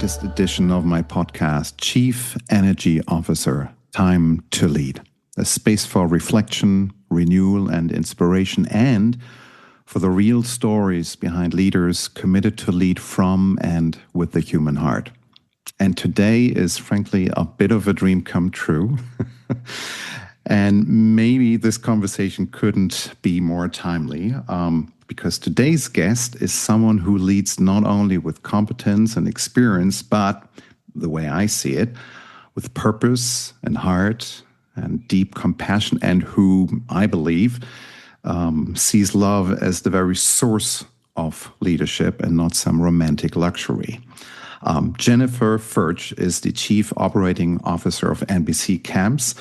latest edition of my podcast, Chief Energy Officer, Time to Lead. A space for reflection, renewal, and inspiration, and for the real stories behind leaders committed to lead from and with the human heart. And today is frankly a bit of a dream come true. And maybe this conversation couldn't be more timely, because today's guest is someone who leads not only with competence and experience, but the way I see it, with purpose and heart and deep compassion, and who I believe sees love as the very source of leadership and not some romantic luxury. Jennifer Ferch is the Chief Operating Officer of NBC Camps,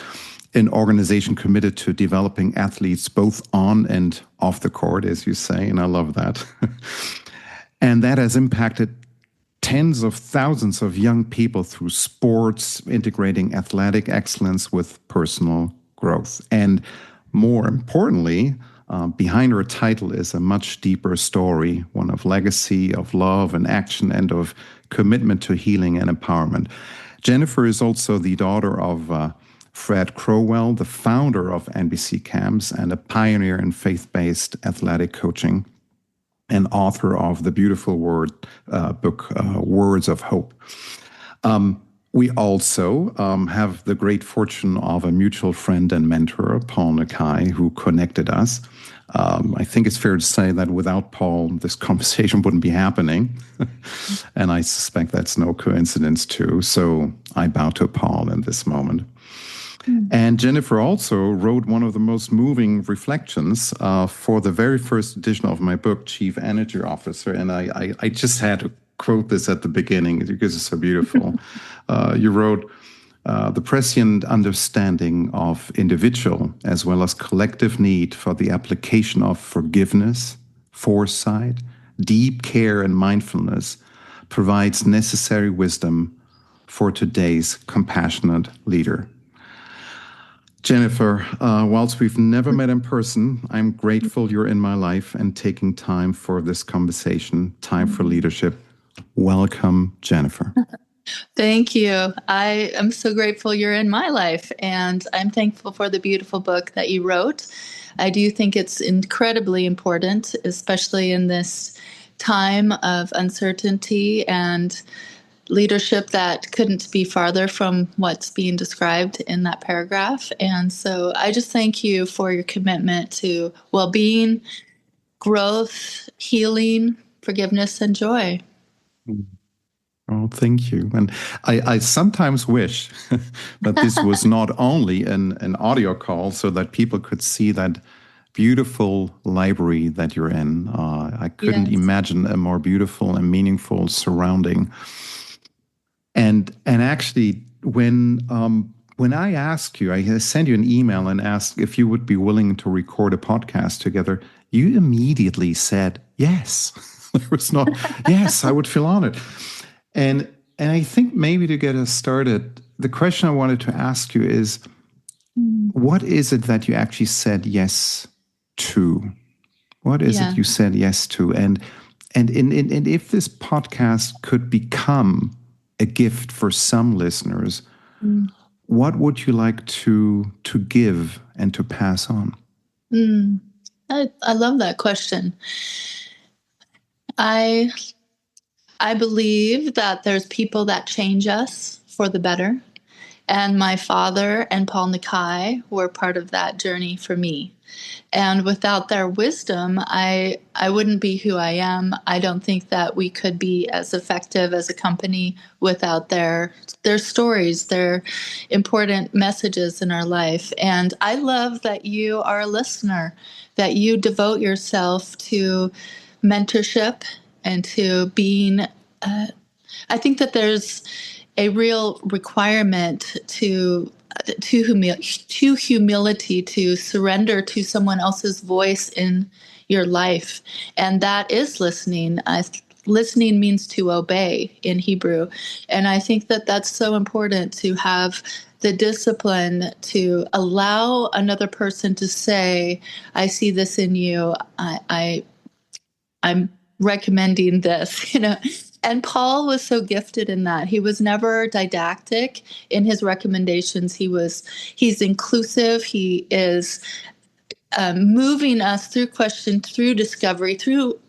an organization committed to developing athletes both on and off the court, as you say, and I love that. And that has impacted tens of thousands of young people through sports, integrating athletic excellence with personal growth. And more importantly, behind her title is a much deeper story, one of legacy, of love and action, and of commitment to healing and empowerment. Jennifer is also the daughter of Fred Crowell, the founder of NBC Camps and a pioneer in faith-based athletic coaching, and author of the beautiful book, Words of Hope. We also have the great fortune of a mutual friend and mentor, Paul Nakai, who connected us. I think it's fair to say that without Paul, this conversation wouldn't be happening. And I suspect that's no coincidence too. So I bow to Paul in this moment. And Jennifer also wrote one of the most moving reflections for the very first edition of my book, Chief Energy Officer. And I just had to quote this at the beginning because it's so beautiful. You wrote, the prescient understanding of individual as well as collective need for the application of forgiveness, foresight, deep care, and mindfulness provides necessary wisdom for today's compassionate leader. Jennifer, whilst we've never met in person, I'm grateful you're in my life and taking time for this conversation, time for leadership. Welcome, Jennifer. Thank you. I am so grateful you're in my life, and I'm thankful for the beautiful book that you wrote. I do think it's incredibly important, especially in this time of uncertainty and leadership that couldn't be farther from what's being described in that paragraph. And so I just thank you for your commitment to well-being, growth, healing, forgiveness, and joy. Oh, thank you. And I sometimes wish that this was not only an audio call so that people could see that beautiful library that you're in. I couldn't imagine a more beautiful and meaningful surrounding. And actually, when I asked you, I sent you an email and asked if you would be willing to record a podcast together, you immediately said yes. There was not, yes, I would feel honored. And I think maybe to get us started, the question I wanted to ask you is, what is it that you actually said yes to? What is it you said yes to? And if this podcast could become a gift for some listeners, what would you like to give and to pass on? I love that question. I believe that there's people that change us for the better. And my father and Paul Nakai were part of that journey for me. And without their wisdom, I wouldn't be who I am. I don't think that we could be as effective as a company without their stories, their important messages in our life. And I love that you are a listener, that you devote yourself to mentorship and to being, I think that there's a real requirement to humility, to surrender to someone else's voice in your life. And that is listening. Listening means to obey in Hebrew. And I think that that's so important, to have the discipline to allow another person to say, I see this in you. I'm recommending this, And Paul was so gifted in that. He was never didactic in his recommendations. He's inclusive. He is moving us through question, through discovery, through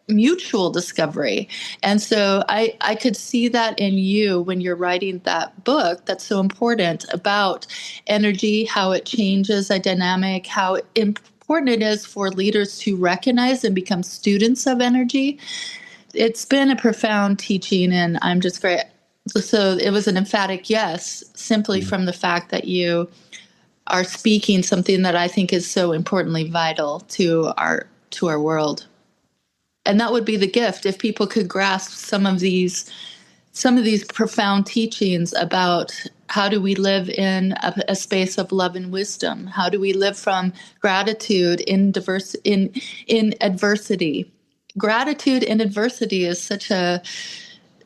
mutual discovery. And so I could see that in you when you're writing that book that's so important about energy, how it changes a dynamic, how important it is for leaders to recognize and become students of energy. It's been a profound teaching, and I'm just very, so it was an emphatic yes, simply from the fact that you are speaking something that I think is so importantly vital to our world. And that would be the gift, if people could grasp some of these profound teachings about how do we live in a space of love and wisdom? How do we live from gratitude in adversity? Gratitude in adversity is such a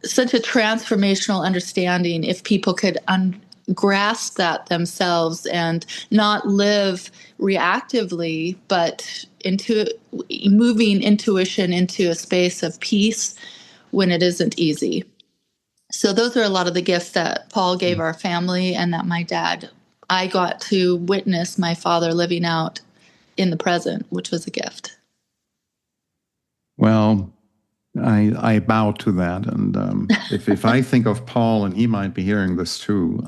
transformational understanding if people could grasp that themselves and not live reactively, but moving intuition into a space of peace when it isn't easy. So those are a lot of the gifts that Paul gave our family, and that I got to witness my father living out in the present, which was a gift. Well, I bow to that. And if I think of Paul, and he might be hearing this too,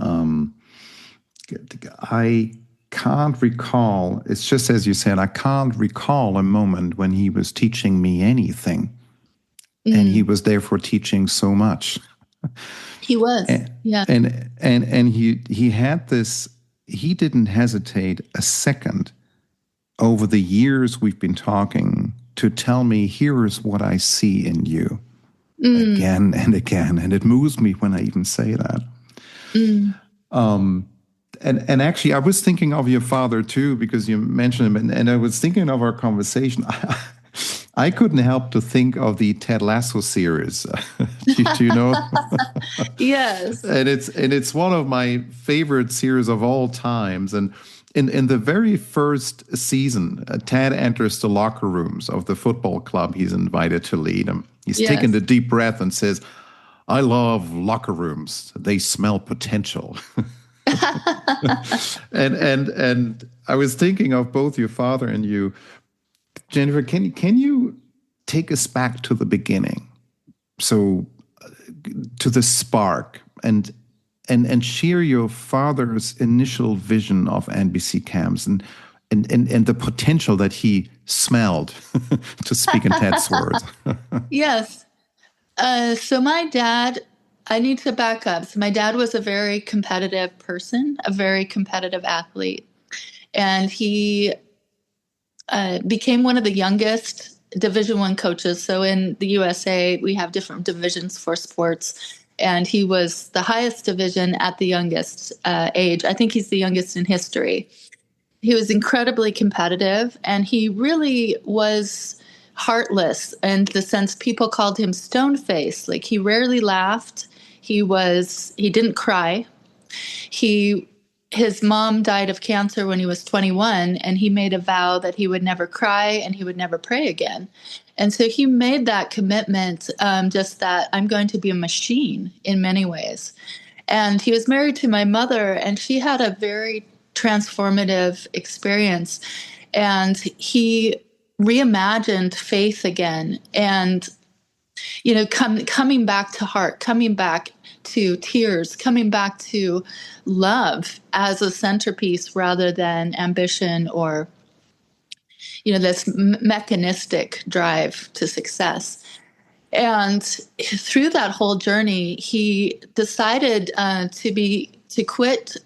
I can't recall, it's just as you said, I can't recall a moment when he was teaching me anything. And he was therefore teaching so much. He was, yeah. And he had this, he didn't hesitate a second over the years we've been talking to tell me, here is what I see in you, again and again. And it moves me when I even say that. And actually, I was thinking of your father too, because you mentioned him, and I was thinking of our conversation. I couldn't help to think of the Ted Lasso series. Do you know? Yes. And it's one of my favorite series of all times. And in the very first season, Ted enters the locker rooms of the football club he's invited to lead. He's taking a deep breath and says, "I love locker rooms. They smell potential." and I was thinking of both your father and you. Jennifer, can you take us back to the beginning? So to the spark, and share your father's initial vision of NBC Camps and the potential that he smelled, to speak in Ted's words. Yes. So my dad, I need to back up. So my dad was a very competitive person, a very competitive athlete. And he became one of the youngest Division I coaches. So in the USA, we have different divisions for sports. And he was the highest division at the youngest age. I think he's the youngest in history. He was incredibly competitive, and he really was heartless in the sense people called him stone-faced. Like, he rarely laughed. He didn't cry. His mom died of cancer when he was 21, and he made a vow that he would never cry and he would never pray again. And so he made that commitment, just that I'm going to be a machine in many ways. And he was married to my mother, and she had a very transformative experience. And he reimagined faith again, and coming back to heart, coming back to tears, coming back to love as a centerpiece rather than ambition or this mechanistic drive to success. And through that whole journey, he decided to quit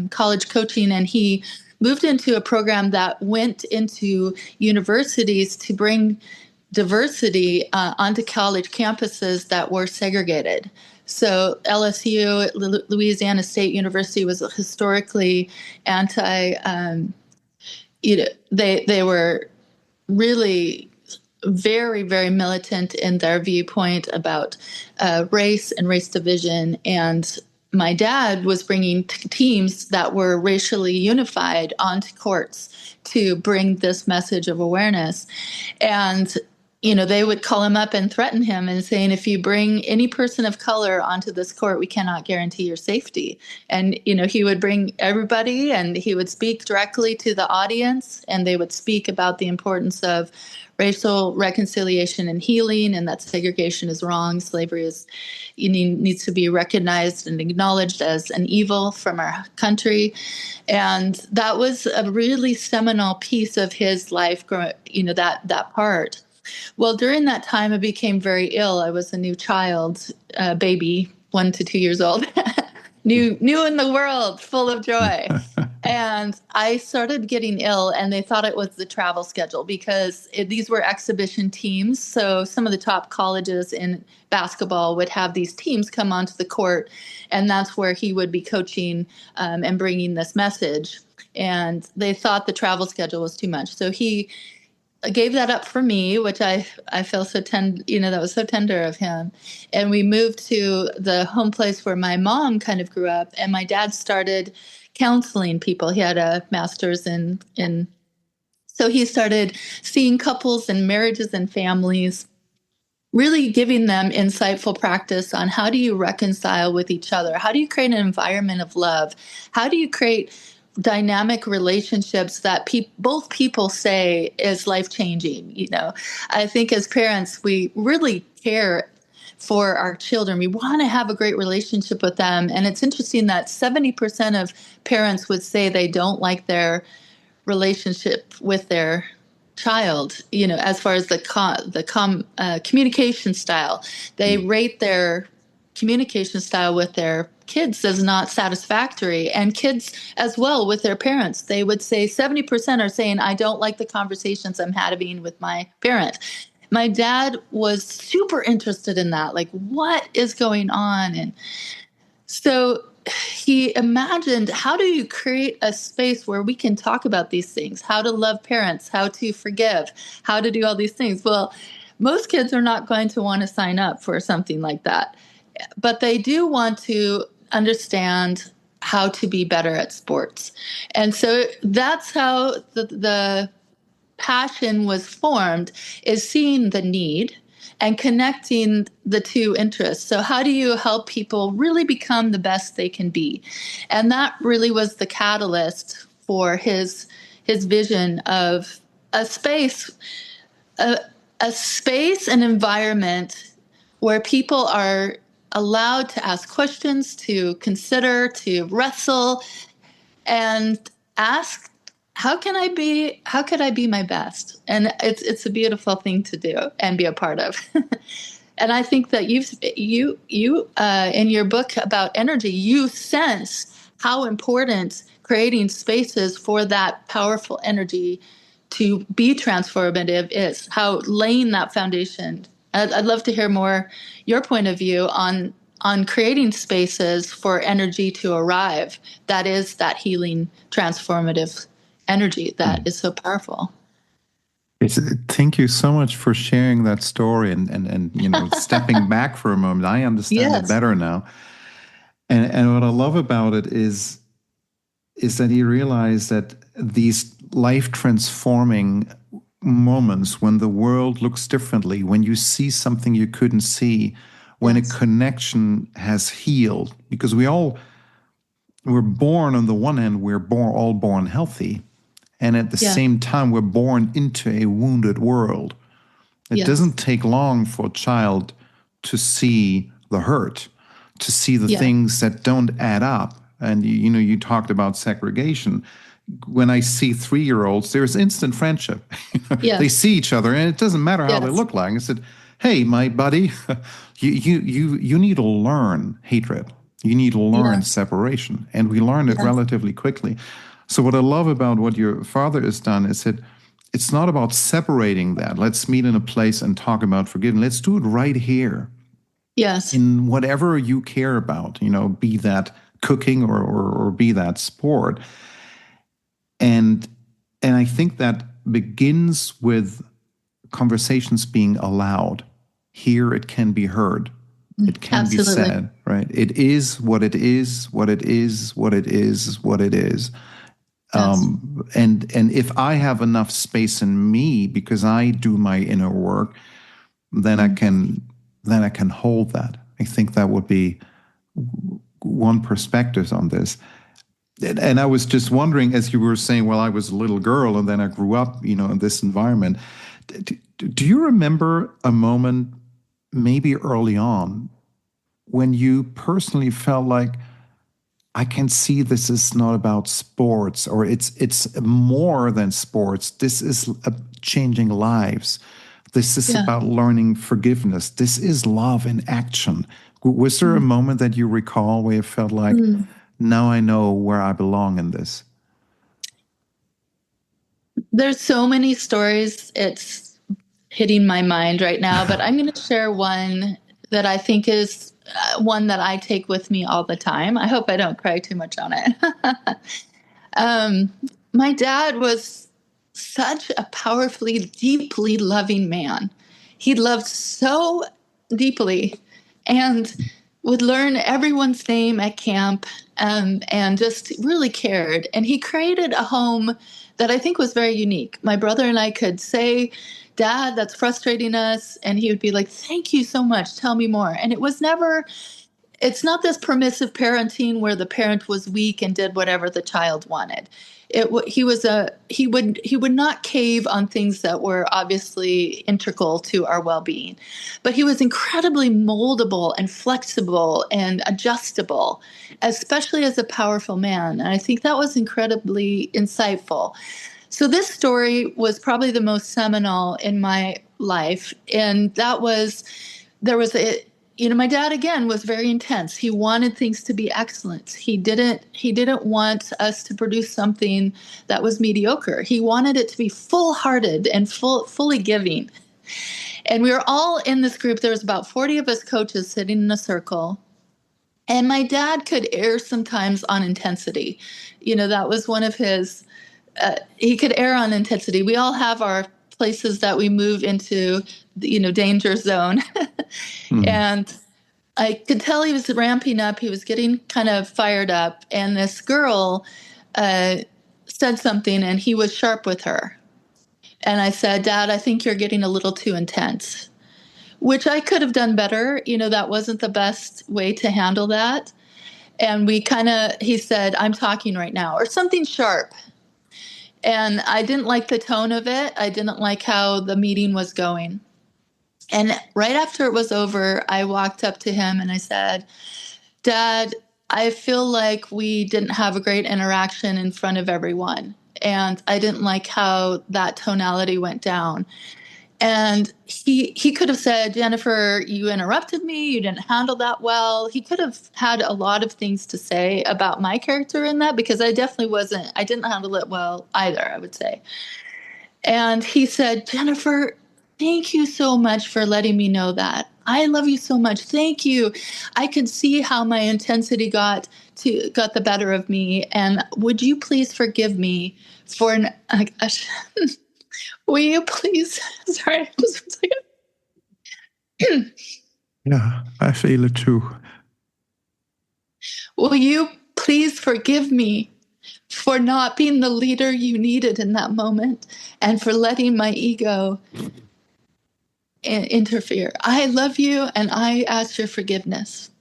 college coaching, and he moved into a program that went into universities to bring diversity onto college campuses that were segregated. So LSU, Louisiana State University, was historically anti. They were really very, very militant in their viewpoint about race and race division. And my dad was bringing teams that were racially unified onto courts to bring this message of awareness. And they would call him up and threaten him and saying, if you bring any person of color onto this court, we cannot guarantee your safety. And, he would bring everybody and he would speak directly to the audience, and they would speak about the importance of racial reconciliation and healing, and that segregation is wrong. Slavery needs to be recognized and acknowledged as an evil from our country. And that was a really seminal piece of his life, that part. Well, during that time, I became very ill. I was a new child, baby, 1 to 2 years old, new in the world, full of joy. And I started getting ill, and they thought it was the travel schedule because these were exhibition teams. So some of the top colleges in basketball would have these teams come onto the court, and that's where he would be coaching and bringing this message. And they thought the travel schedule was too much. So he gave that up for me, which I feel so tender, that was so tender of him. And we moved to the home place where my mom kind of grew up, and my dad started counseling people. He had a master's in so he started seeing couples and marriages and families, really giving them insightful practice on how do you reconcile with each other? How do you create an environment of love? How do you create dynamic relationships that both people say is life-changing? I think as parents, we really care for our children. We want to have a great relationship with them. And it's interesting that 70% of parents would say they don't like their relationship with their child, as far as the communication style. They rate their communication style with their kids as not satisfactory, and kids as well with their parents. They would say 70% are saying, I don't like the conversations I'm having with my parent. My dad was super interested in that, like what is going on? And so he imagined, how do you create a space where we can talk about these things, how to love parents, how to forgive, how to do all these things? Well, most kids are not going to want to sign up for something like that, but they do want to understand how to be better at sports. And so that's how the passion was formed, is seeing the need and connecting the two interests. So how do you help people really become the best they can be? And that really was the catalyst for his vision of a space, an environment where people are allowed to ask questions, to consider, to wrestle, and ask, how could I be my best? And it's a beautiful thing to do and be a part of. And I think that you in your book about energy, you sense how important creating spaces for that powerful energy to be transformative is, how laying that foundation. I'd love to hear more your point of view on creating spaces for energy to arrive. That is that healing, transformative energy that is so powerful. Thank you so much for sharing that story and stepping back for a moment. I understand it better now. And what I love about it is that he realized that these life-transforming moments when the world looks differently, when you see something you couldn't see, when a connection has healed, because we're born, on the one hand, we're all born healthy, and at the same time, we're born into a wounded world. It doesn't take long for a child to see the hurt, to see the things that don't add up. And you talked about segregation. When I see 3-year-olds, there's instant friendship. They see each other, and it doesn't matter how they look like. I said, "Hey, my buddy, you need to learn hatred. You need to learn separation," and we learn it relatively quickly. So what I love about what your father has done is that it's not about separating that. Let's meet in a place and talk about forgiving. Let's do it right here. Yes. In whatever you care about, be that cooking or be that sport. And I think that begins with conversations being allowed. Here it can be heard. It can be said, right? It is what it is, what it is, what it is, what it is. Yes. And if I have enough space in me because I do my inner work, then I can hold that. I think that would be one perspective on this. And I was just wondering, as you were saying, well, I was a little girl and then I grew up, in this environment. Do you remember a moment, maybe early on, when you personally felt like, I can see this is not about sports, or it's more than sports. This is changing lives. This is Yeah. about learning forgiveness. This is love in action. Was there a moment that you recall where you felt like, now I know where I belong in this? There's so many stories. It's hitting my mind right now, but I'm going to share one that I think is one that I take with me all the time. I hope I don't cry too much on it. My dad was such a powerfully, deeply loving man. He loved so deeply and would learn everyone's name at camp, and just really cared. And he created a home that I think was very unique. My brother and I could say, Dad, that's frustrating us. And he would be like, thank you so much. Tell me more. And it was never, it's not this permissive parenting where the parent was weak and did whatever the child wanted. He would not cave on things that were obviously integral to our well-being, but he was incredibly moldable and flexible and adjustable, especially as a powerful man. And I think that was incredibly insightful. So this story was probably the most seminal in my life, and there was a my dad again was very intense. He wanted things to be excellent. He didn't want us to produce something that was mediocre. He wanted it to be full-hearted and fully giving. And we were all in this group. There was about 40 of us coaches sitting in a circle. And my dad could err sometimes on intensity. That was one of his he could err on intensity. We all have our places that we move into, danger zone. And I could tell he was ramping up. He was getting kind of fired up. And this girl said something, and he was sharp with her. And I said, Dad, I think you're getting a little too intense, which I could have done better. That wasn't the best way to handle that. And he said, I'm talking right now, or something sharp. And I didn't like the tone of it. I didn't like how the meeting was going. And right after it was over, I walked up to him and I said, Dad, I feel like we didn't have a great interaction in front of everyone. And I didn't like how that tonality went down. And he could have said, Jennifer, you interrupted me. You didn't handle that well. He could have had a lot of things to say about my character in that, because I didn't handle it well either, I would say. And he said, Jennifer, thank you so much for letting me know that. I love you so much. Thank you. I could see how my intensity got the better of me. And would you please forgive me for will you please? Sorry, just 1 second. Yeah, I feel it too. Will you please forgive me for not being the leader you needed in that moment, and for letting my ego interfere? I love you, and I ask your forgiveness.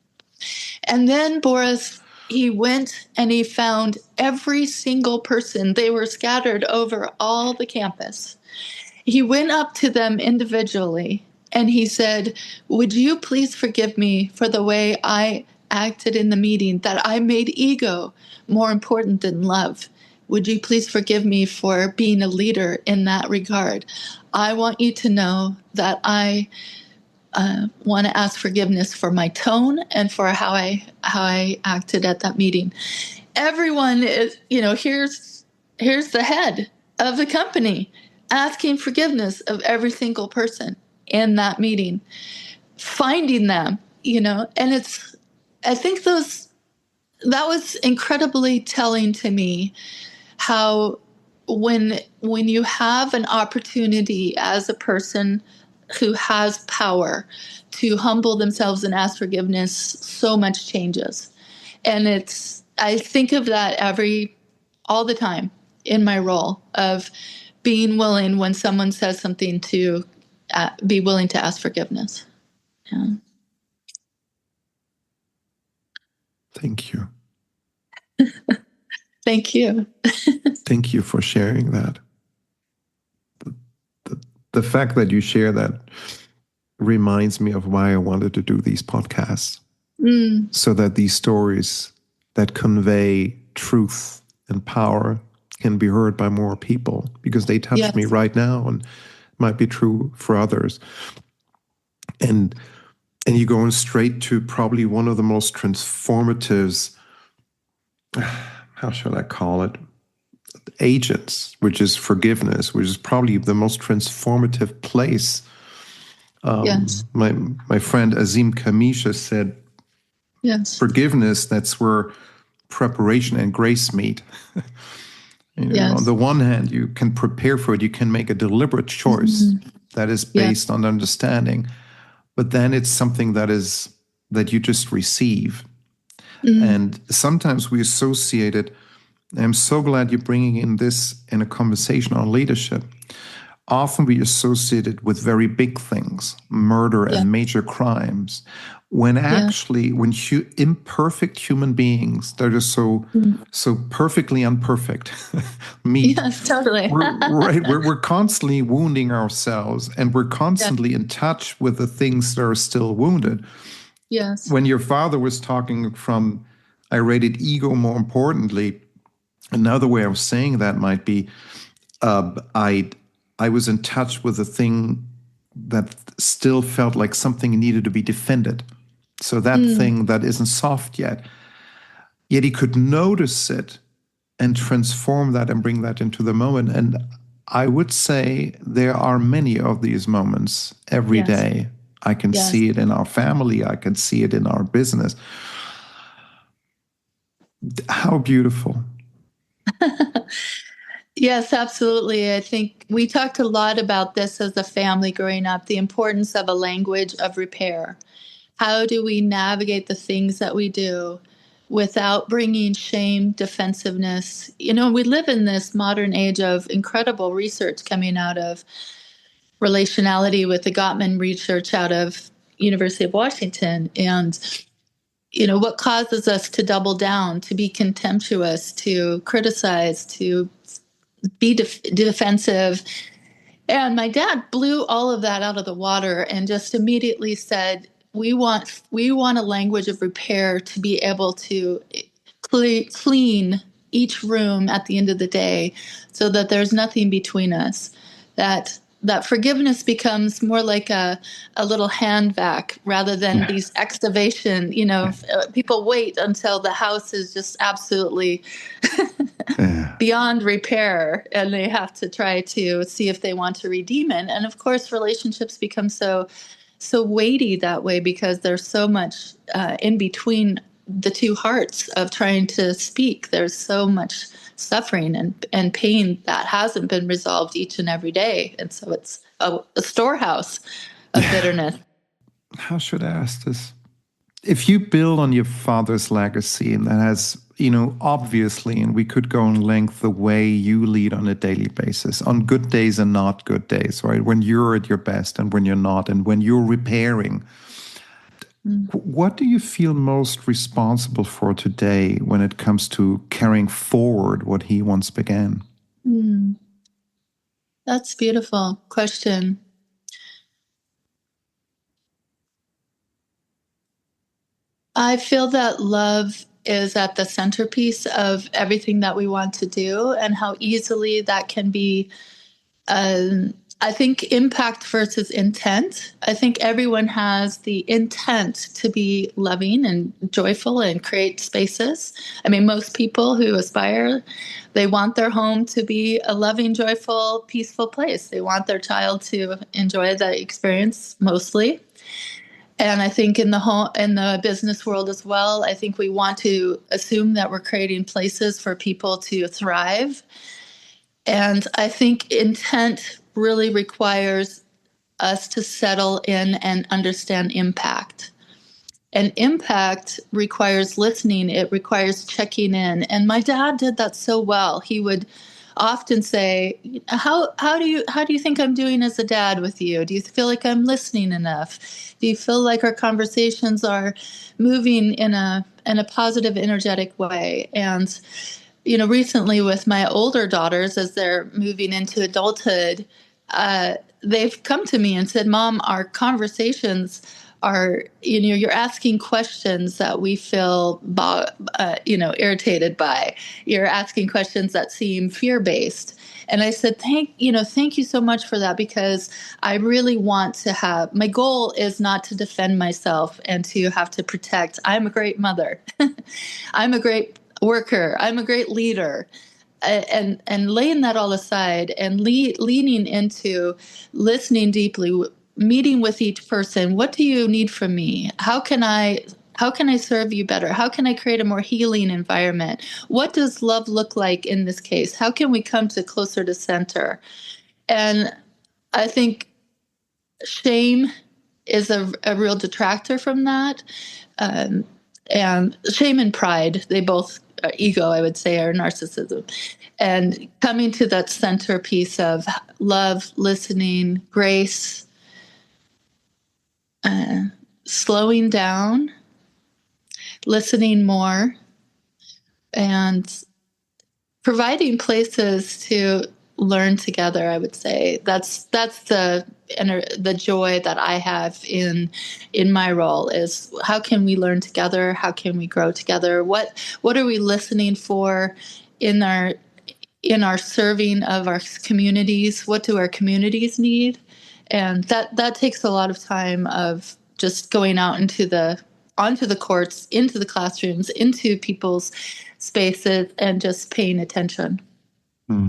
And then Boris, he went and he found every single person. They were scattered over all the campus. He went up to them individually and he said, would you please forgive me for the way I acted in the meeting, that I made ego more important than love? Would you please forgive me for being a leader in that regard? I want you to know that I want to ask forgiveness for my tone and for how I acted at that meeting. Everyone is, here's the head of the company asking forgiveness of every single person in that meeting, finding them, and I think that was incredibly telling to me, how when you have an opportunity as a person who has power to humble themselves and ask forgiveness, so much changes. And I think of that all the time. in my role of being willing when someone says something to be willing to ask forgiveness. Yeah. Thank you. Thank you. Thank you for sharing that. The fact that you share that reminds me of why I wanted to do these podcasts. So that these stories that convey truth and power can be heard by more people, because they touch me right now and might be true for others. And you're going straight to probably one of the most transformative, how shall I call it, agents, which is forgiveness, which is probably the most transformative place. My friend Azim Kamisha said, forgiveness, that's where preparation and grace meet. On the one hand, you can prepare for it, you can make a deliberate choice that is based on understanding, but then it's something that you just receive. And sometimes we associate it. I'm so glad you're bringing in this in a conversation on leadership. Often we associate it with very big things, murder and major crimes, when actually, when imperfect human beings that are so perfectly imperfect meet. Yes, totally. we're constantly wounding ourselves, and we're constantly in touch with the things that are still wounded. Yes. When your father was talking from, I rated ego more importantly, another way of saying that might be, I was in touch with a thing that still felt like something needed to be defended. So that thing that isn't soft yet he could notice it and transform that and bring that into the moment. And I would say there are many of these moments every day. I can see it in our family. I can see it in our business. How beautiful. Yes, absolutely. I think we talked a lot about this as a family growing up, the importance of a language of repair. How do we navigate the things that we do without bringing shame, defensiveness? We live in this modern age of incredible research coming out of relationality with the Gottman research out of University of Washington. And what causes us to double down, to be contemptuous, to criticize, to be defensive. And my dad blew all of that out of the water and just immediately said, we want a language of repair to be able to clean each room at the end of the day so that there's nothing between us, that forgiveness becomes more like a little hand vac rather than these excavation, people wait until the house is just absolutely beyond repair and they have to try to see if they want to redeem it. And of course, relationships become so weighty that way because there's so much in between the two hearts of trying to speak. There's so much suffering and pain that hasn't been resolved each and every day. And so it's a storehouse of bitterness. How should I ask this? If you build on your father's legacy, and that has, obviously, and we could go in length, the way you lead on a daily basis, on good days and not good days, right? When you're at your best and when you're not, and when you're repairing. What do you feel most responsible for today when it comes to carrying forward what he once began? That's a beautiful question. I feel that love is at the centerpiece of everything that we want to do and how easily that can be, I think, impact versus intent. I think everyone has the intent to be loving and joyful and create spaces. I mean, most people who aspire, they want their home to be a loving, joyful, peaceful place. They want their child to enjoy the experience mostly. And I think in the business world as well, I think we want to assume that we're creating places for people to thrive. And I think intent really requires us to settle in and understand impact. And impact requires listening. It requires checking in. And my dad did that so well. He would often say, how do you think I'm doing as a dad with you? Do you feel like I'm listening enough? Do you feel like our conversations are moving in a positive, energetic way? And recently with my older daughters, as they're moving into adulthood, they've come to me and said, Mom, our conversations are, you're asking questions that we feel, irritated by. You're asking questions that seem fear-based. And I said, thank you so much for that, because I really want to have, my goal is not to defend myself and to have to protect. I'm a great mother. I'm a great worker. I'm a great leader. And laying that all aside and leaning into listening deeply, meeting with each person. What do you need from me? How can I serve you better? How can I create a more healing environment? What does love look like in this case? How can we come closer to center? And I think shame is a real detractor from that. And shame and pride, they both, ego, I would say, are narcissism. And coming to that centerpiece of love, listening, grace, slowing down, listening more, and providing places to learn together. I would say that's the joy that I have in my role, is how can we learn together? How can we grow together? What are we listening for in our serving of our communities? What do our communities need? And that takes a lot of time of just going out onto the courts, into the classrooms, into people's spaces, and just paying attention.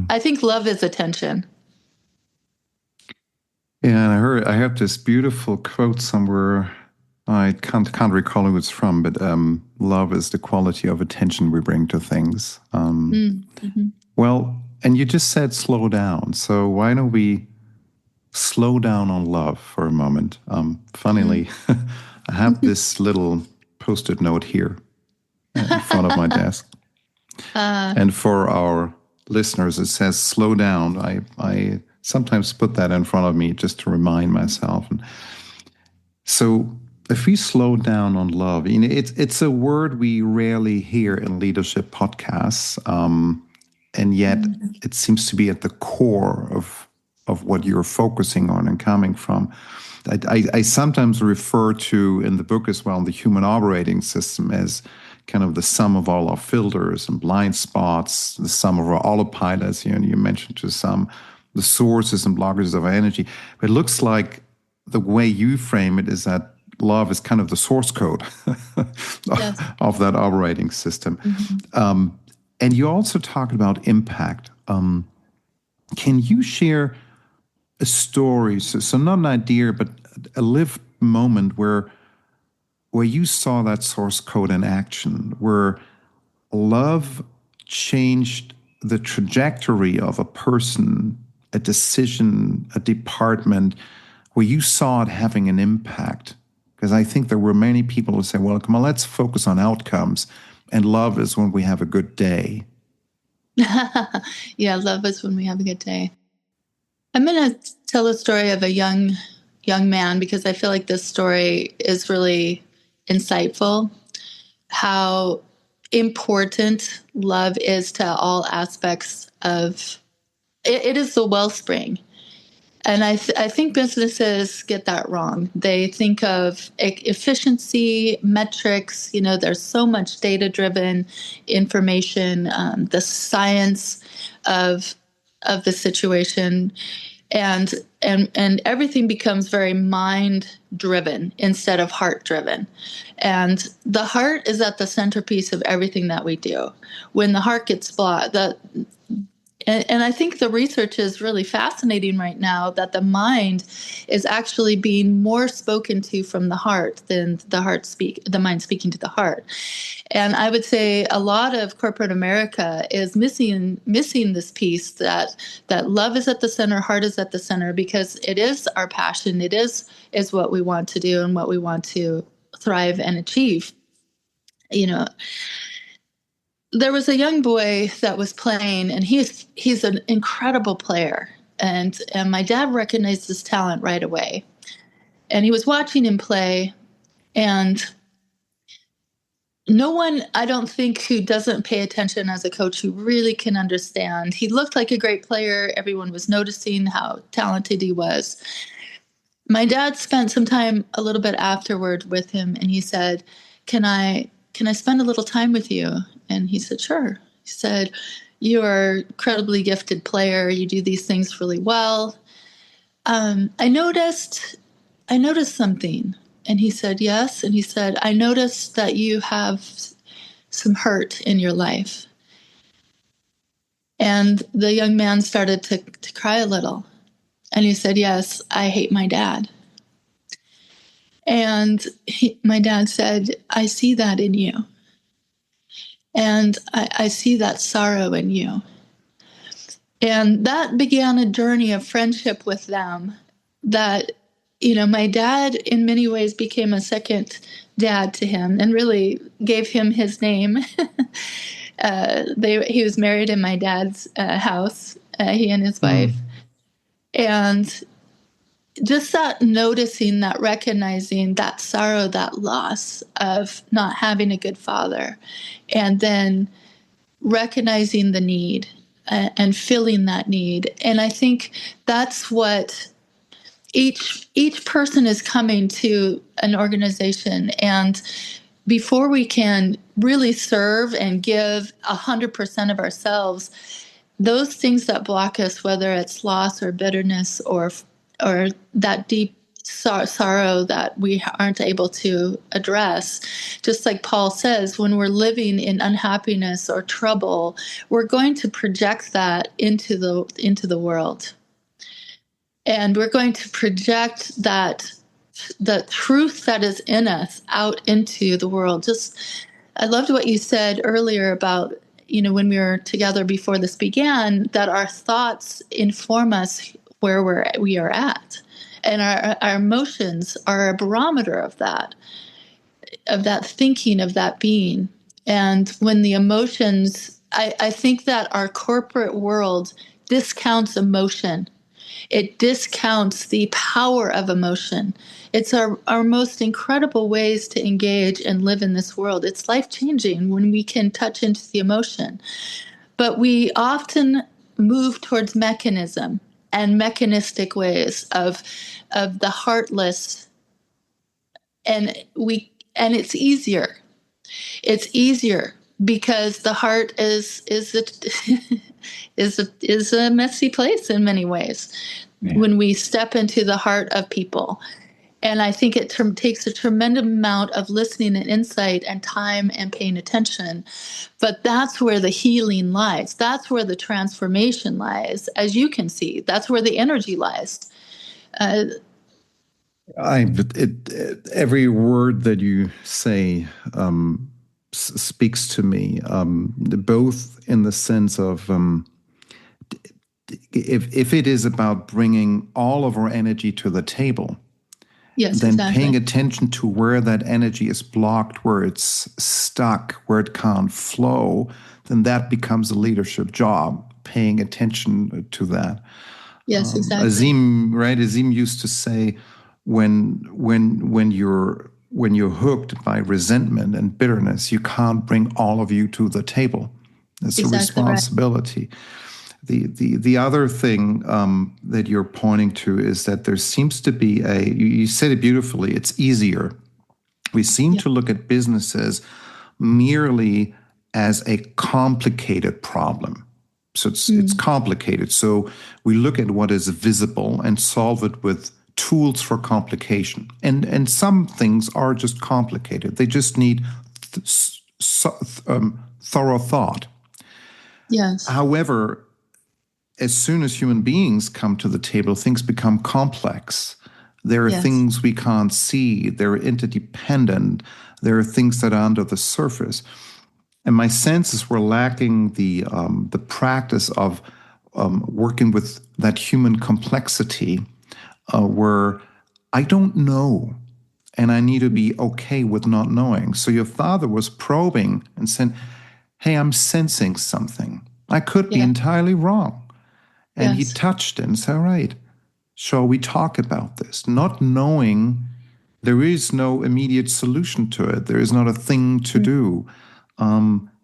I think love is attention. Yeah, and I have this beautiful quote somewhere. I can't recall who it's from, but love is the quality of attention we bring to things. Well, and you just said slow down. So why don't we slow down on love for a moment? Funnily, I have this little Post-it note here in front of my desk. And for our listeners, it says slow down. I sometimes put that in front of me just to remind myself. And so if we slow down on love, it's a word we rarely hear in leadership podcasts, and yet it seems to be at the core of what you're focusing on and coming from. I sometimes refer to, in the book as well, the human operating system as kind of the sum of all our filters and blind spots, the sum of our autopilots, and you mentioned to some, the sources and blockers of our energy. But it looks like the way you frame it is that love is kind of the source code of that operating system. And you also talked about impact. Can you share a story, so not an idea, but a lived moment where you saw that source code in action, where love changed the trajectory of a person, a decision, a department, where you saw it having an impact? Because I think there were many people who say, well, come on, let's focus on outcomes. And love is when we have a good day. Yeah, love is when we have a good day. I'm going to tell a story of a young man, because I feel like this story is really insightful. How important love is to all aspects of it. It is the wellspring. And I think businesses get that wrong. They think of efficiency, metrics. There's so much data-driven information, the science of the situation, and everything becomes very mind-driven instead of heart-driven. And the heart is at the centerpiece of everything that we do. When the heart gets blocked, and I think the research is really fascinating right now, that the mind is actually being more spoken to from the heart than the mind speaking to the heart. And I would say a lot of corporate America is missing this piece, that love is at the center, heart is at the center, because it is our passion. It is what we want to do and what we want to thrive and achieve. there was a young boy that was playing, and he's an incredible player. And my dad recognized his talent right away. And he was watching him play, and no one, I don't think, who doesn't pay attention as a coach who really can understand. He looked like a great player. Everyone was noticing how talented he was. My dad spent some time a little bit afterward with him, and he said, can I spend a little time with you? And he said, sure. He said, you are an incredibly gifted player. You do these things really well. I noticed something. And he said, yes. And he said, I noticed that you have some hurt in your life. And the young man started to cry a little. And he said, yes, I hate my dad. And my dad said, I see that in you. And I see that sorrow in you. And that began a journey of friendship with them that, my dad in many ways became a second dad to him and really gave him his name. He was married in my dad's house, he and his wife. And just that noticing, that recognizing that sorrow, that loss of not having a good father, and then recognizing the need and filling that need. And I think that's what each person is coming to an organization. And before we can really serve and give 100% of ourselves, those things that block us, whether it's loss or bitterness or that deep sorrow that we aren't able to address, just like Paul says, when we're living in unhappiness or trouble, we're going to project that into the world. And we're going to project that the truth that is in us out into the world. I loved what you said earlier about, when we were together before this began, that our thoughts inform us where we are at. And our emotions are a barometer of that thinking, of that being. And when the emotions, I think that our corporate world discounts emotion. It discounts the power of emotion. It's our most incredible ways to engage and live in this world. It's life-changing when we can touch into the emotion. But we often move towards mechanism and mechanistic ways of the heartless, and it's easier. It's easier because the heart is a messy place in many ways. Yeah. When we step into the heart of people. And I think it takes a tremendous amount of listening and insight and time and paying attention. But that's where the healing lies. That's where the transformation lies, as you can see. That's where the energy lies. Every word that you say speaks to me, both in the sense of if it is about bringing all of our energy to the table, yes, then exactly. Paying attention to where that energy is blocked, where it's stuck, where it can't flow, then that becomes a leadership job, paying attention to that. Yes, exactly. Azim used to say, when you're hooked by resentment and bitterness, you can't bring all of you to the table. It's exactly a responsibility. Right. The other thing that you're pointing to is that there seems to be you said it beautifully, it's easier. We seem to look at businesses merely as a complicated problem. So it's complicated. So we look at what is visible and solve it with tools for complication. And some things are just complicated. They just need thorough thought. Yes. However, as soon as human beings come to the table, things become complex. There are things we can't see. They're interdependent. There are things that are under the surface. And my sense is we're lacking the practice of working with that human complexity where I don't know and I need to be okay with not knowing. So your father was probing and said, hey, I'm sensing something. I could be Yeah. entirely wrong. And he Yes. touched it and said, all right, shall we talk about this? Not knowing there is no immediate solution to it. There is not a thing to do.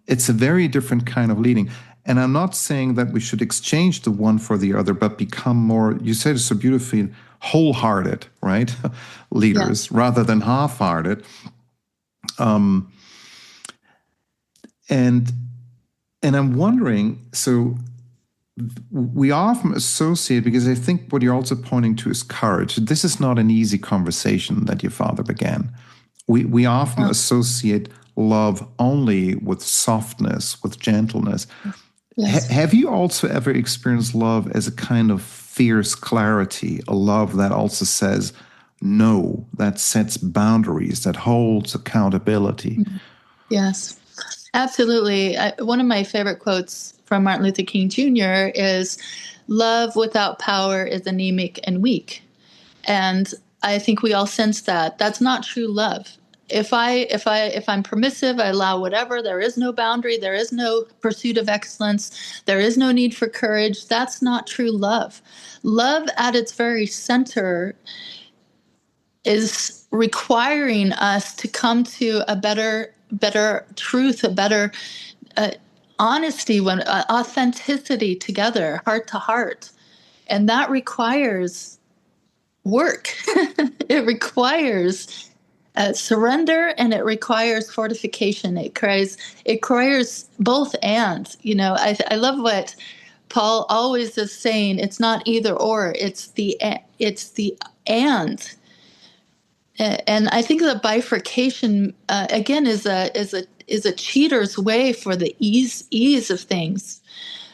It's a very different kind of leading. And I'm not saying that we should exchange the one for the other, but become more, you said it so beautifully, wholehearted, right? Leaders, rather than half-hearted. And I'm wondering, so we often associate, because I think what you're also pointing to is courage. This is not an easy conversation that your father began. We often associate love only with softness, with gentleness. Yes. Have you also ever experienced love as a kind of fierce clarity, a love that also says no, that sets boundaries, that holds accountability? Yes. Absolutely. One of my favorite quotes from Martin Luther King Jr. is, "Love without power is anemic and weak." And I think we all sense that. That's not true love. If I'm permissive, I allow whatever, there is no boundary, there is no pursuit of excellence, there is no need for courage, that's not true love. Love at its very center is requiring us to come to a better truth, a better honesty, authenticity together, heart to heart. And that requires work. It requires surrender, and it requires fortification. It requires both and. I love what Paul always is saying. It's not either or. It's the and. And I think the bifurcation again is a cheater's way for the ease of things.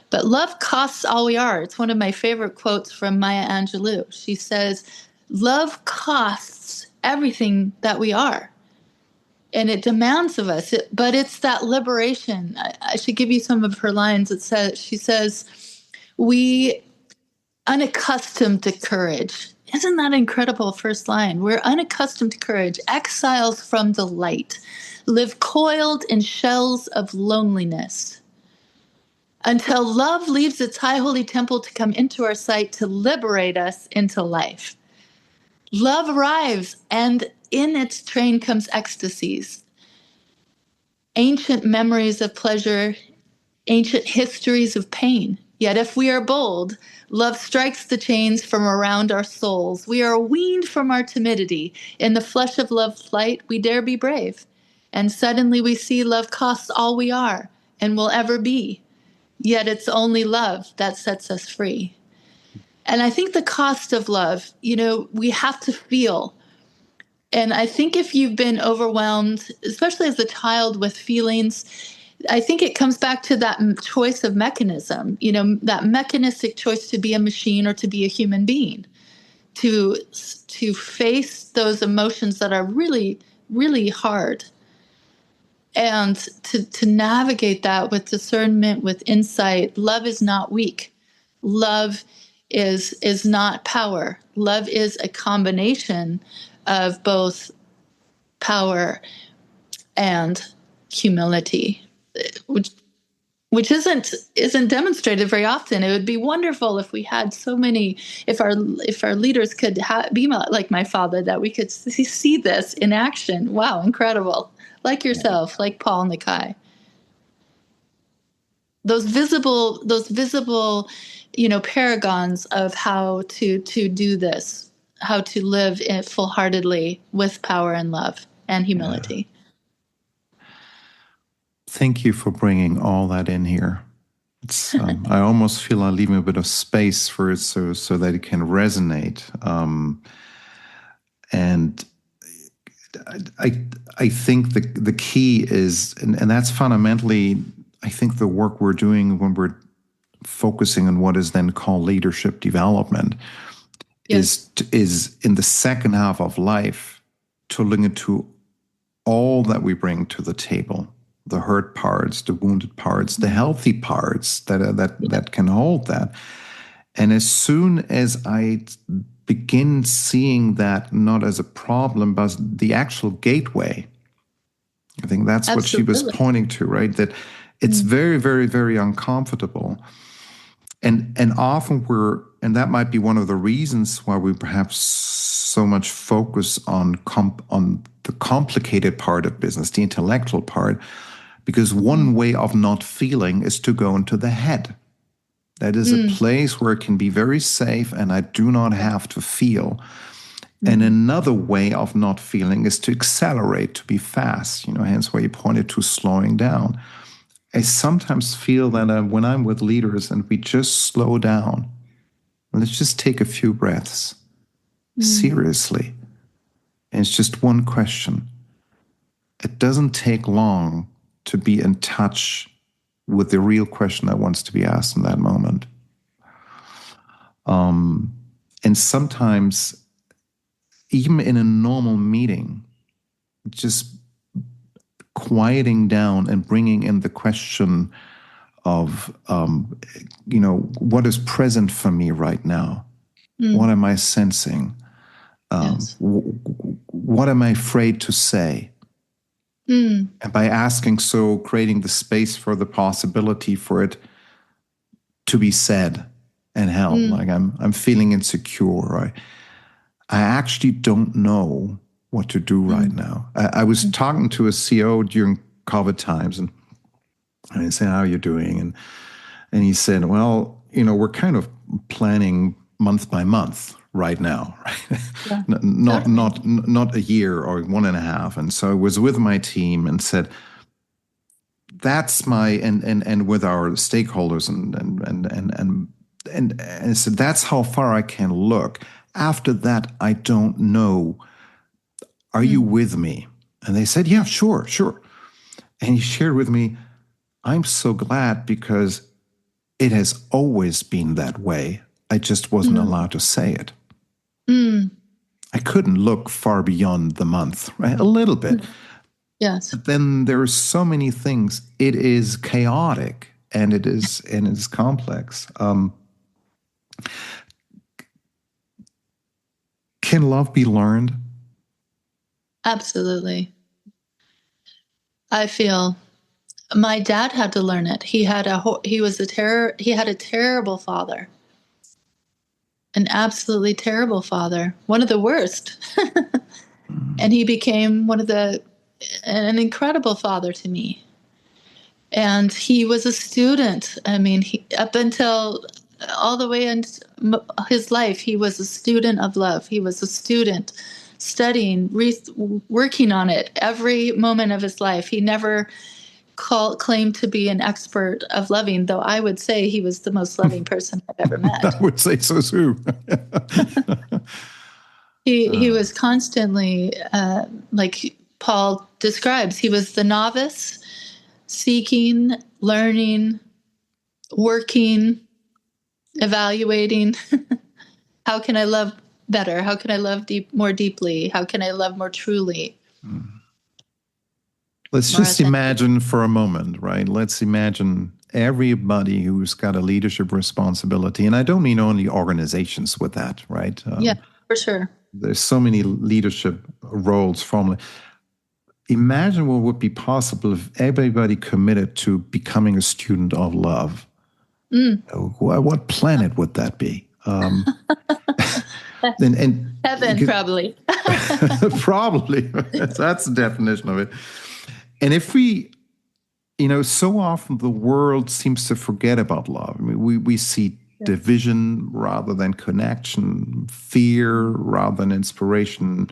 But love costs all we are. It's one of my favorite quotes from Maya Angelou. She says, "Love costs everything that we are, and it demands of us." But it's that liberation. I should give you some of her lines. She says, "We unaccustomed to courage." Isn't that incredible first line? We're unaccustomed to courage, exiles from the light, live coiled in shells of loneliness, until love leaves its high holy temple to come into our sight to liberate us into life. Love arrives, and in its train comes ecstasies, ancient memories of pleasure, ancient histories of pain. Yet if we are bold, love strikes the chains from around our souls. We are weaned from our timidity. In the flesh of love's flight, we dare be brave. And suddenly we see love costs all we are and will ever be. Yet it's only love that sets us free. And I think the cost of love, we have to feel. And I think if you've been overwhelmed, especially as a child with feelings, I think it comes back to that choice of mechanism, that mechanistic choice to be a machine or to be a human being, to face those emotions that are really, really hard, and to navigate that with discernment, with insight. Love is not weak. Love is not power. Love is a combination of both power and humility, which isn't demonstrated very often. It would be wonderful if we had so many, if our leaders could be like my father, that we could see this in action. Wow, incredible! Like yourself, like Paul Nikai. Those visible, paragons of how to do this, how to live full-heartedly with power and love and humility. Thank you for bringing all that in here. It's, I almost feel I'm leaving a bit of space for it so that it can resonate. And I think the key is, and that's fundamentally, I think, the work we're doing when we're focusing on what is then called leadership development, is in the second half of life to look into all that we bring to the table. The hurt parts, the wounded parts, the healthy parts that can hold that. And as soon as I begin seeing that not as a problem, but the actual gateway, I think that's what she was pointing to, right? That It's very, very, very uncomfortable. And often and that might be one of the reasons why we perhaps so much focus on the complicated part of business, the intellectual part, because one way of not feeling is to go into the head. That is a place where it can be very safe and I do not have to feel. And another way of not feeling is to accelerate, to be fast, hence why you pointed to slowing down. I sometimes feel that when I'm with leaders and we just slow down, let's just take a few breaths, seriously. And it's just one question. It doesn't take long to be in touch with the real question that wants to be asked in that moment. And sometimes, even in a normal meeting, just quieting down and bringing in the question of, what is present for me right now? What am I sensing? What am I afraid to say? And by asking so, creating the space for the possibility for it to be said and held. Like I'm feeling insecure. I actually don't know what to do right now. I was talking to a CEO during COVID times, and I said, "How are you doing?" And he said, "Well, we're kind of planning month by month right now, right? Yeah, not a year or 1.5." And so I was with my team and said, "That's my and with our stakeholders and I said, that's how far I can look. After that, I don't know. Are you with me?" And they said, "Yeah, sure." And he shared with me, "I'm so glad because it has always been that way. I just wasn't allowed to say it. I couldn't look far beyond the month, right? A little bit." Yes. But then there are so many things. It is chaotic and it is complex. Can love be learned? Absolutely. I feel my dad had to learn it. He had a terrible father. An absolutely terrible father, one of the worst. And he became an incredible father to me. And he was a student. I mean, up until all the way in his life, he was a student of love. He was a student studying, working on it every moment of his life. He never claimed to be an expert of loving, though I would say he was the most loving person I've ever met. I would say so too. He was constantly, like Paul describes, he was the novice, seeking, learning, working, evaluating. How can I love better? How can I love more deeply? How can I love more truly? Let's just imagine for a moment, right? Let's imagine everybody who's got a leadership responsibility. And I don't mean only organizations with that, right? Yeah, for sure. There's so many leadership roles formally. Imagine what would be possible if everybody committed to becoming a student of love. What planet would that be? And heaven, probably. Probably. That's the definition of it. And if we, so often the world seems to forget about love. I mean, we see division rather than connection, fear rather than inspiration,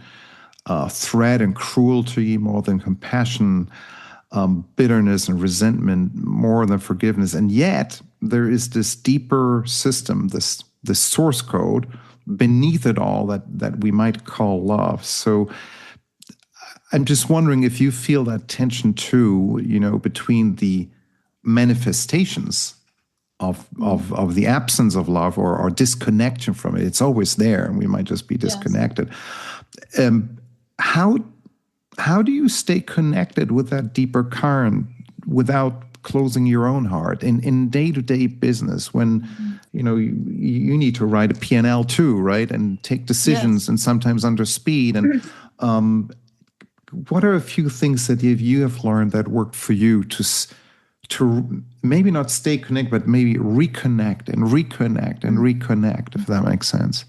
threat and cruelty more than compassion, bitterness and resentment more than forgiveness. And yet there is this deeper system, this source code beneath it all that we might call love. So I'm just wondering if you feel that tension too, between the manifestations of the absence of love or disconnection from it. It's always there, and we might just be disconnected. Yes. How do you stay connected with that deeper current without closing your own heart in day-to-day business when you need to write a P&L too, right, and take decisions and sometimes under speed and what are a few things that you have learned that worked for you to to maybe not stay connected, but maybe reconnect and reconnect and reconnect, if that makes sense.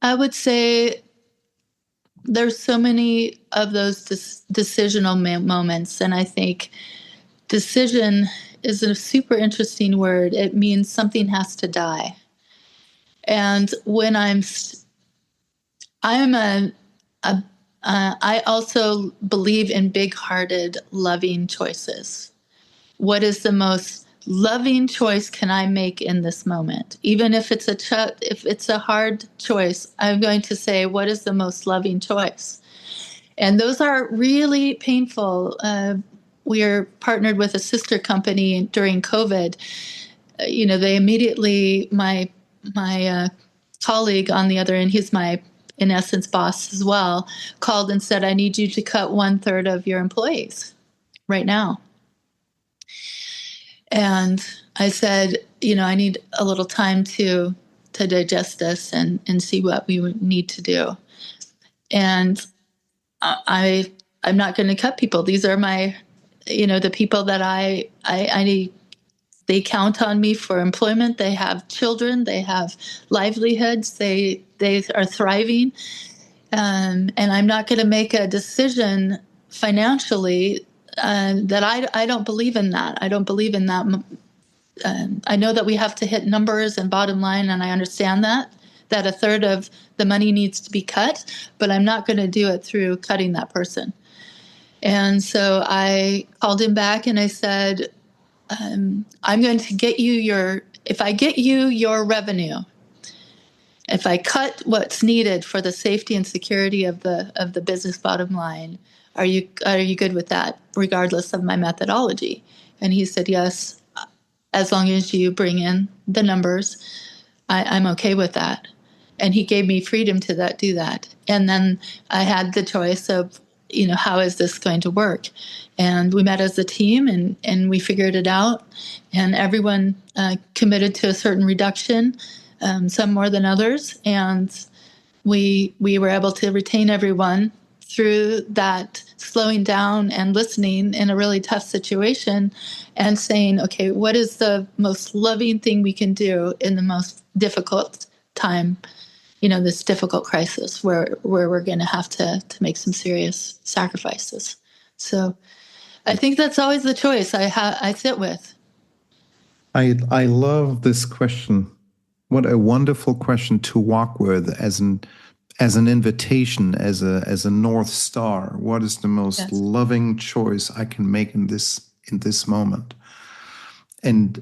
I would say there's so many of those decisional moments, and I think decision is a super interesting word. It means something has to die. And when I also believe in big-hearted, loving choices. What is the most loving choice can I make in this moment? Even if it's a hard choice, I'm going to say, what is the most loving choice? And those are really painful. We are partnered with a sister company during COVID. They immediately, my colleague on the other end, he's my, in essence, boss as well, called and said, I need you to cut 1/3 of your employees right now. And I said, I need a little time to digest this and see what we would need to do. And I'm not going to cut people. These are my, the people that I need. They count on me for employment. They have children. They have livelihoods. They are thriving. And I'm not going to make a decision financially that I don't believe in that. I don't believe in that. I know that we have to hit numbers and bottom line, and I understand that 1/3 of the money needs to be cut, but I'm not going to do it through cutting that person. And so I called him back and I said, I'm going to get you if I get you your revenue, if I cut what's needed for the safety and security of the business bottom line, are you good with that, regardless of my methodology? And he said, yes, as long as you bring in the numbers, I'm okay with that. And he gave me freedom to do that. And then I had the choice of, how is this going to work? And we met as a team and we figured it out. And everyone committed to a certain reduction, some more than others. And we were able to retain everyone through that slowing down and listening in a really tough situation and saying, okay, what is the most loving thing we can do in the most difficult time, this difficult crisis where we're going to have to make some serious sacrifices. So I think that's always the choice I sit with. I love this question. What a wonderful question to walk with as an invitation, as a North Star. What is the most loving choice I can make in this moment? And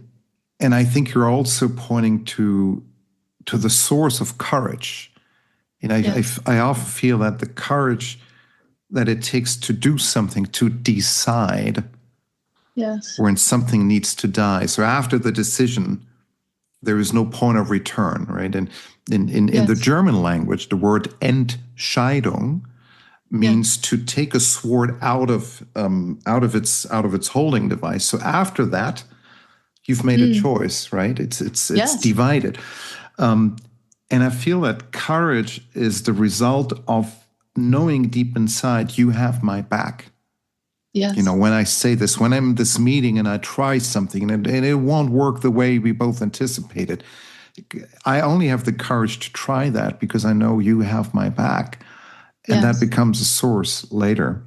I think you're also pointing to the source of courage. And I often feel that the courage that it takes to do something, to decide when something needs to die. So after the decision, there is no point of return, right? And in the German language, the word Entscheidung means to take a sword out of its holding device. So after that, you've made a choice, right? It's divided. And I feel that courage is the result of knowing deep inside you have my back. Yes. When I say this, when I'm in this meeting and I try something and it won't work the way we both anticipated, I only have the courage to try that because I know you have my back. And that becomes a source later.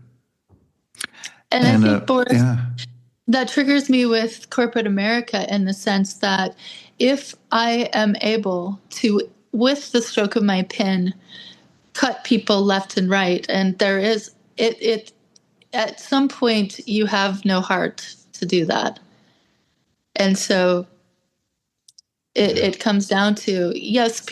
And I think, Boris, that triggers me with corporate America in the sense that if I am able to, with the stroke of my pen, cut people left and right, and there is it at some point you have no heart to do that. And so it comes down to, yes,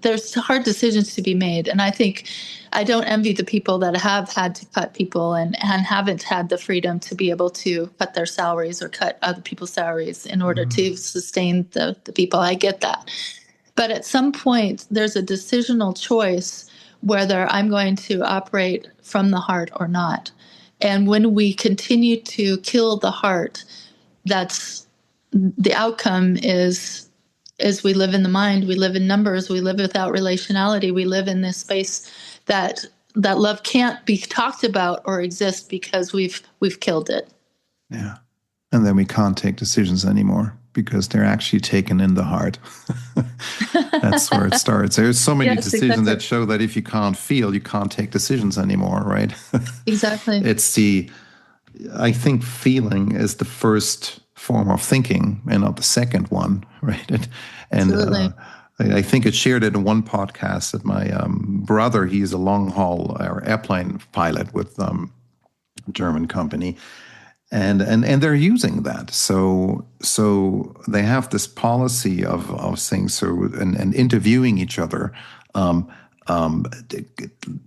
there's hard decisions to be made. And I think I don't envy the people that have had to cut people and haven't had the freedom to be able to cut their salaries or cut other people's salaries in order to sustain the people. I get that. But at some point, there's a decisional choice whether I'm going to operate from the heart or not. And when we continue to kill the heart, that's the outcome is we live in the mind, we live in numbers, we live without relationality, we live in this space that that love can't be talked about or exist because we've killed it. Yeah. And then we can't take decisions anymore because they're actually taken in the heart. That's where it starts. There's so many decisions that show that if you can't feel, you can't take decisions anymore, right? Exactly. I think feeling is the first form of thinking and not the second one, right? And I think it shared it in one podcast that my brother, he's a long-haul airplane pilot with a German company. And they're using that. So they have this policy of saying and interviewing each other.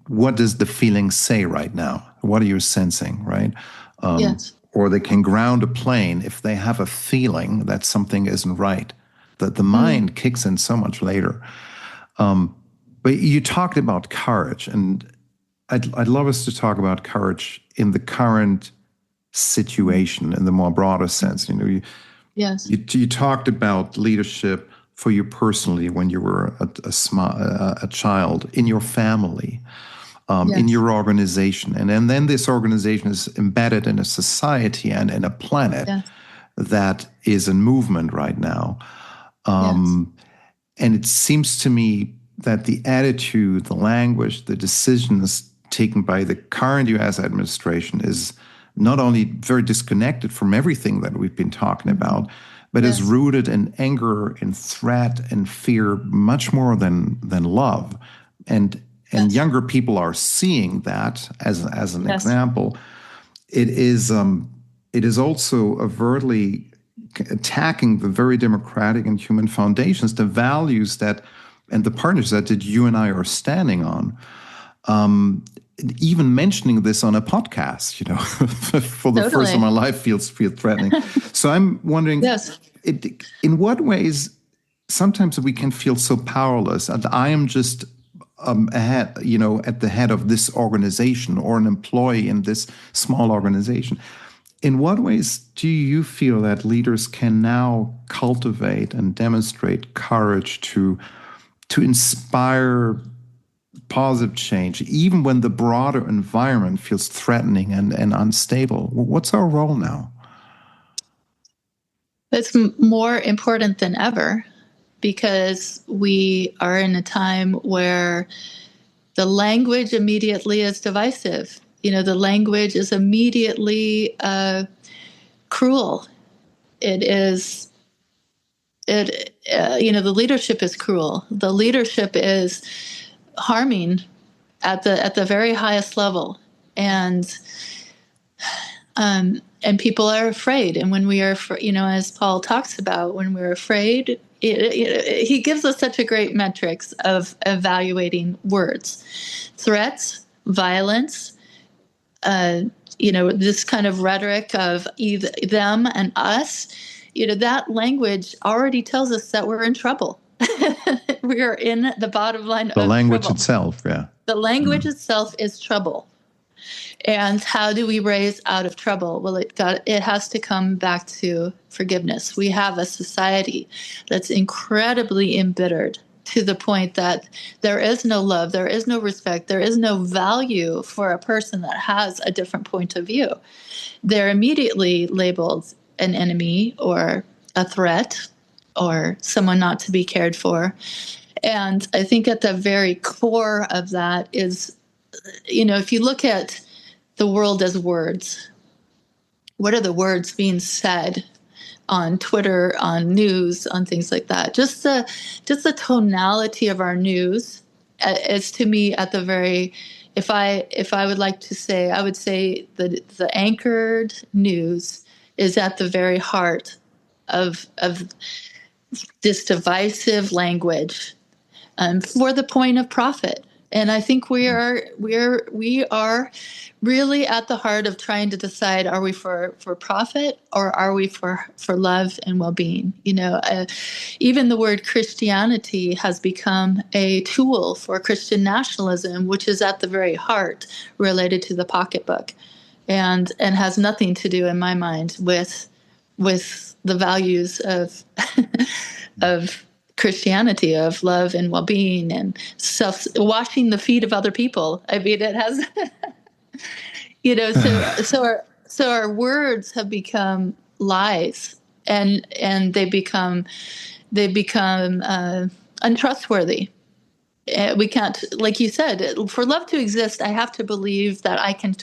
What does the feeling say right now? What are you sensing, right? Yes. Or they can ground a plane if they have a feeling that something isn't right. That the mind kicks in so much later. But you talked about courage, and I'd love us to talk about courage in the current situation in the more broader sense. You talked about leadership for you personally when you were a child, in your family, in your organization, and then this organization is embedded in a society and in a planet that is in movement right now. And it seems to me that the attitude, the language, the decisions taken by the current U.S. administration is not only very disconnected from everything that we've been talking about, but is rooted in anger, in threat, and fear, much more than love. And younger people are seeing that as an example. It is also overtly attacking the very democratic and human foundations, the values and the partners that you and I are standing on. Even mentioning this on a podcast, for the first time in my life feels threatening. So I'm wondering, in what ways sometimes we can feel so powerless, and I am just at the head of this organization or an employee in this small organization. In what ways do you feel that leaders can now cultivate and demonstrate courage to inspire positive change, even when the broader environment feels threatening and unstable? What's our role now? It's more important than ever, because we are in a time where the language immediately is divisive. The language is immediately cruel. The leadership is cruel. The leadership is harming at the very highest level, and people are afraid. And when we are, as Paul talks about, when we're afraid, he gives us such a great metrics of evaluating words, threats, violence, this kind of rhetoric of either them and us. That language already tells us that we're in trouble. We are in the bottom line of the language trouble. itself. Yeah. The language itself is trouble. And how do we raise out of trouble? Well, it has to come back to forgiveness. We have a society that's incredibly embittered to the point that there is no love, there is no respect, there is no value for a person that has a different point of view. They're immediately labeled an enemy or a threat or someone not to be cared for. And I think at the very core of that is, if you look at the world as words, what are the words being said on Twitter, on news, on things like that? Just the tonality of our news is, to me, at the very, if I would like to say, I would say that the anchored news is at the very heart of this divisive language, for the point of profit. And I think we are really at the heart of trying to decide: are we for profit, or are we for love and well-being? Even the word Christianity has become a tool for Christian nationalism, which is at the very heart related to the pocketbook, and has nothing to do, in my mind, with the values of Christianity of love and well-being and washing the feet of other people. I mean, it has, so our words have become lies, and they become untrustworthy. We can't, like you said, for love to exist, I have to believe that I can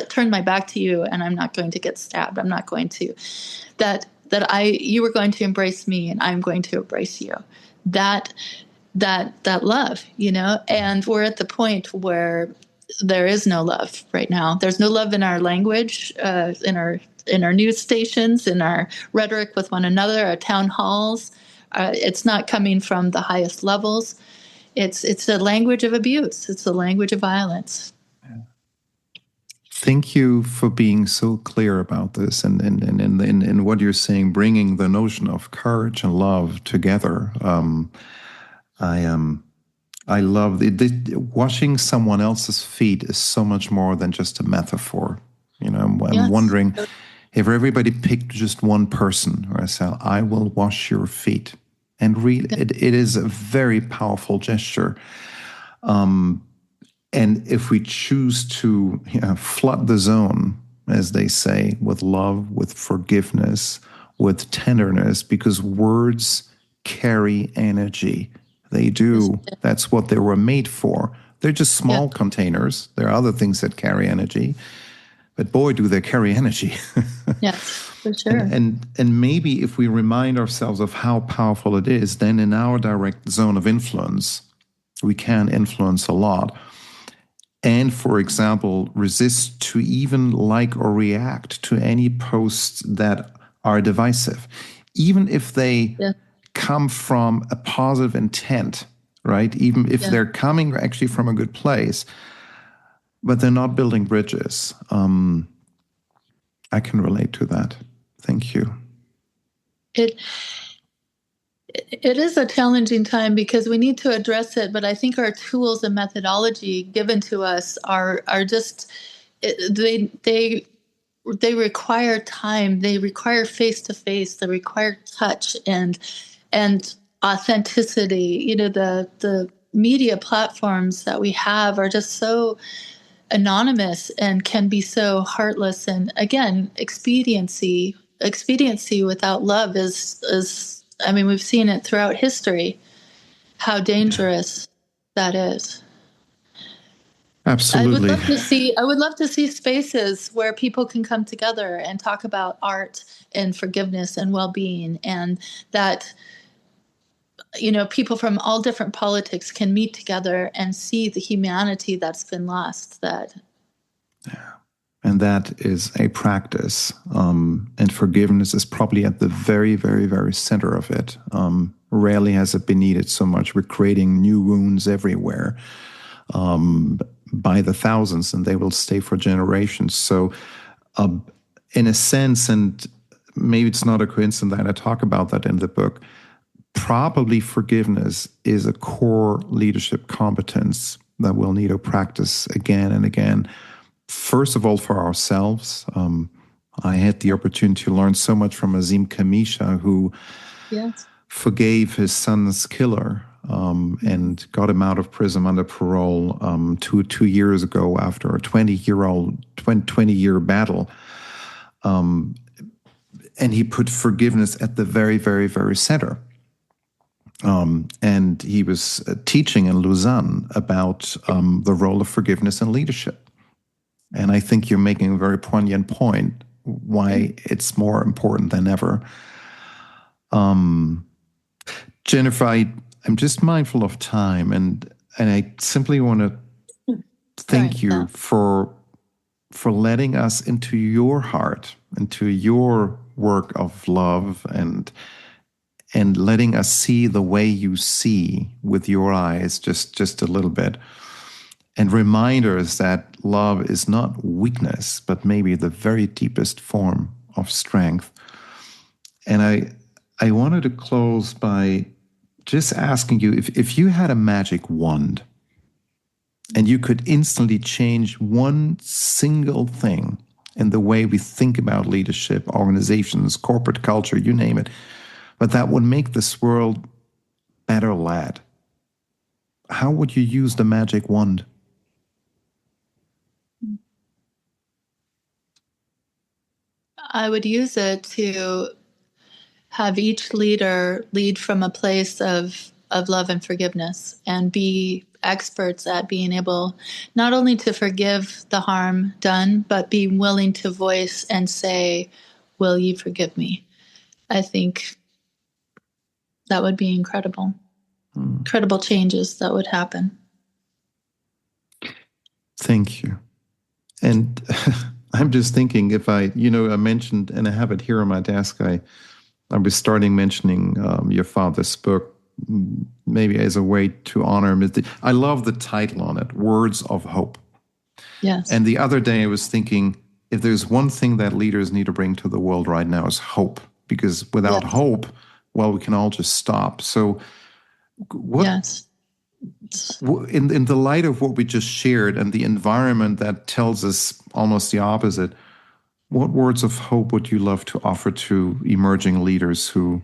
turn my back to you, and I'm not going to get stabbed. I'm not going to you are going to embrace me, and I'm going to embrace you. That love, and we're at the point where there is no love right now. There's no love in our language, in our news stations, in our rhetoric with one another, our town halls. It's not coming from the highest levels. It's a language of abuse. It's a language of violence. Thank you for being so clear about this and what you're saying, bringing the notion of courage and love together. I love washing someone else's feet is so much more than just a metaphor. I'm wondering if everybody picked just one person, or I say, I will wash your feet. And it is a very powerful gesture. And if we choose to flood the zone, as they say, with love, with forgiveness, with tenderness, because words carry energy. They do. That's what they were made for. They're just small containers. There are other things that carry energy. But boy, do they carry energy. Yes, for sure. And maybe if we remind ourselves of how powerful it is, then in our direct zone of influence, we can influence a lot. And, for example, resist to even like or react to any posts that are divisive, even if they come from a positive intent, right? Even if they're coming actually from a good place, but they're not building bridges. I can relate to that. Thank you. It is a challenging time because we need to address it, but I think our tools and methodology given to us are just they require time, they require face-to-face, they require touch and authenticity. The media platforms that we have are just so anonymous and can be so heartless. And again, expediency without love is I mean, we've seen it throughout history, how dangerous that is. Absolutely. I would love to see spaces where people can come together and talk about art and forgiveness and well-being, and that people from all different politics can meet together and see the humanity that's been lost. And that is a practice, and forgiveness is probably at the very, very, very center of it. Rarely has it been needed so much. We're creating new wounds everywhere by the thousands, and they will stay for generations. So in a sense, and maybe it's not a coincidence that I talk about that in the book, probably forgiveness is a core leadership competence that we'll need to practice again and again. First of all, for ourselves. I had the opportunity to learn so much from Azim Kamisha, who forgave his son's killer and got him out of prison under parole 2 years ago after a 20-year battle. And he put forgiveness at the very, very, very center. And he was teaching in Lausanne about the role of forgiveness in leadership. And I think you're making a very poignant point why it's more important than ever. Jennifer, I'm just mindful of time, and I simply want to thank you for letting us into your heart, into your work of love, and letting us see the way you see with your eyes just a little bit. And reminders that love is not weakness, but maybe the very deepest form of strength. And I wanted to close by just asking you, if you had a magic wand and you could instantly change one single thing in the way we think about leadership, organizations, corporate culture, you name it, but that would make this world better led, how would you use the magic wand? I would use it to have each leader lead from a place of love and forgiveness, and be experts at being able not only to forgive the harm done, but be willing to voice and say, will you forgive me? I think that would be incredible. Incredible changes that would happen. Thank you. And I'm just thinking, if I mentioned, and I have it here on my desk, I was starting mentioning your father's book, maybe as a way to honor him. I love the title on it, Words of Hope. Yes. And the other day I was thinking, if there's one thing that leaders need to bring to the world right now, is hope. Because without hope, well, we can all just stop. So what, in the light of what we just shared and the environment that tells us almost the opposite, what words of hope would you love to offer to emerging leaders who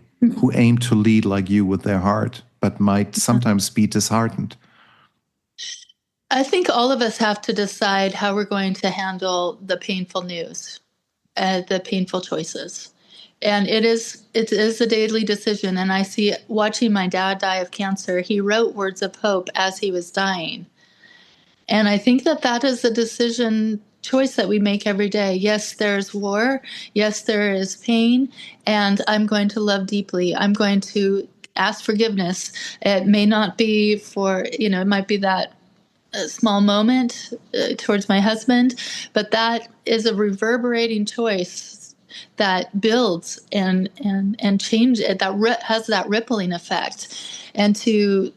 aim to lead like you with their heart, but might sometimes be disheartened? I think all of us have to decide how we're going to handle the painful news, the painful choices. And it is a daily decision. And I see, watching my dad die of cancer, he wrote words of hope as he was dying. And I think that is a choice that we make every day. Yes, there's war. Yes, there is pain. And I'm going to love deeply. I'm going to ask forgiveness. It may not be it might be that a small moment towards my husband, but that is a reverberating choice that builds and change it, that has that rippling effect. And to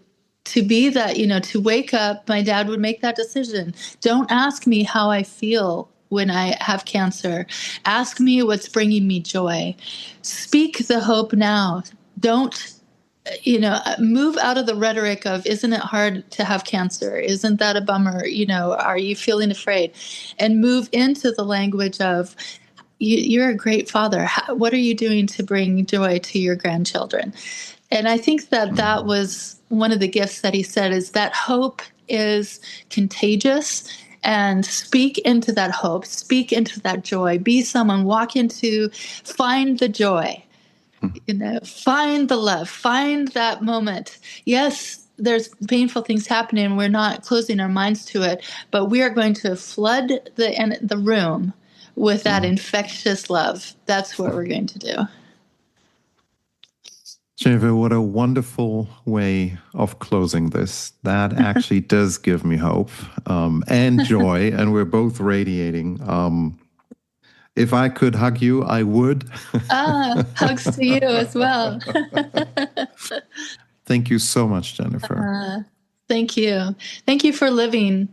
be that, to wake up, my dad would make that decision. Don't ask me how I feel when I have cancer. Ask me what's bringing me joy. Speak the hope now. Don't move out of the rhetoric of, isn't it hard to have cancer? Isn't that a bummer? Are you feeling afraid? And move into the language of, you're a great father. What are you doing to bring joy to your grandchildren? And I think that was one of the gifts that he said, is that hope is contagious. And speak into that hope, speak into that joy, be someone, find the joy. Find the love, find that moment. Yes, there's painful things happening, and we're not closing our minds to it, but we are going to flood the room with that infectious love. That's what we're going to do. Jennifer, what a wonderful way of closing this. That actually does give me hope and joy, and we're both radiating. If I could hug you, I would. Hugs to you as well. Thank you so much, Jennifer. Thank you. Thank you for living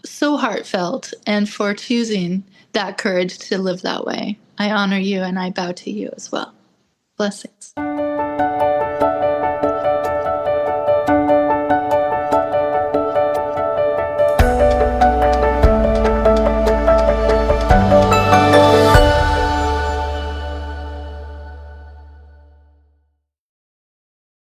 so heartfelt and for choosing that courage to live that way. I honor you and I bow to you as well. Blessings.